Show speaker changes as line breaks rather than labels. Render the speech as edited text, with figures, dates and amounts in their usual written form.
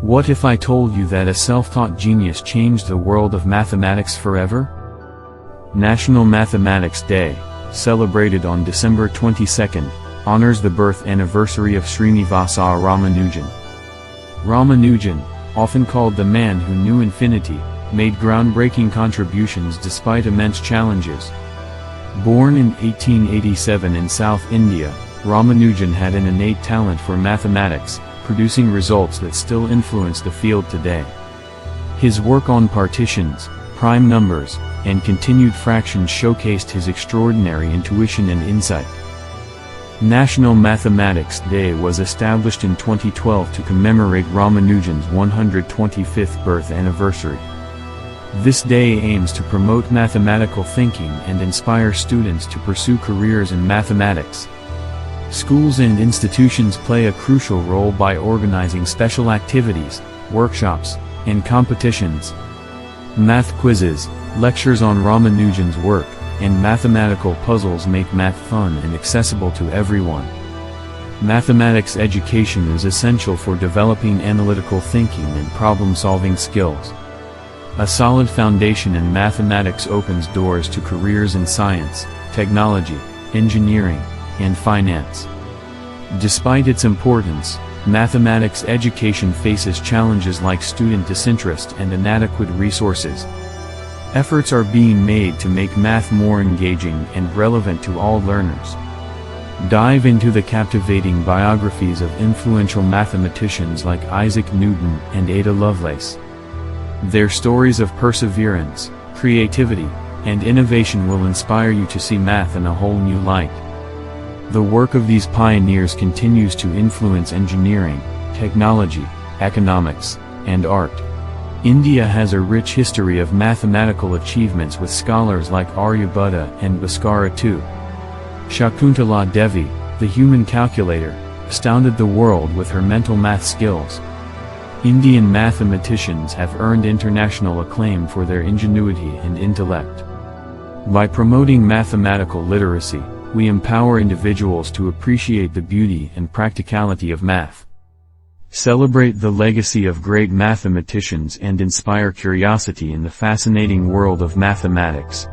What if I told you that a self-taught genius changed the world of mathematics forever? National Mathematics Day, celebrated on December 22nd, honors the birth anniversary of Srinivasa Ramanujan. Ramanujan, often called the man who knew infinity, made groundbreaking contributions despite immense challenges. Born in 1887 in South India, Ramanujan had an innate talent for mathematics, producing results that still influence the field today. His work on partitions, prime numbers, and continued fractions showcased his extraordinary intuition and insight. National Mathematics Day was established in 2012 to commemorate Ramanujan's 125th birth anniversary. This day aims to promote mathematical thinking and inspire students to pursue careers in mathematics. Schools and institutions play a crucial role by organizing special activities, workshops, and competitions. Math quizzes, lectures on Ramanujan's work, and mathematical puzzles make math fun and accessible to everyone. Mathematics education is essential for developing analytical thinking and problem-solving skills. A solid foundation in mathematics opens doors to careers in science, technology, engineering, and finance. Despite its importance, mathematics education faces challenges like student disinterest and inadequate resources. Efforts are being made to make math more engaging and relevant to all learners. Dive into the captivating biographies of influential mathematicians like Isaac Newton and Ada Lovelace. Their stories of perseverance, creativity, and innovation will inspire you to see math in a whole new light. The work of these pioneers continues to influence engineering, technology, economics, and art. India has a rich history of mathematical achievements with scholars like Aryabhatta and Bhaskara II. Shakuntala Devi, the human calculator, astounded the world with her mental math skills. Indian mathematicians have earned international acclaim for their ingenuity and intellect. By promoting mathematical literacy, we empower individuals to appreciate the beauty and practicality of math. Celebrate the legacy of great mathematicians and inspire curiosity in the fascinating world of mathematics.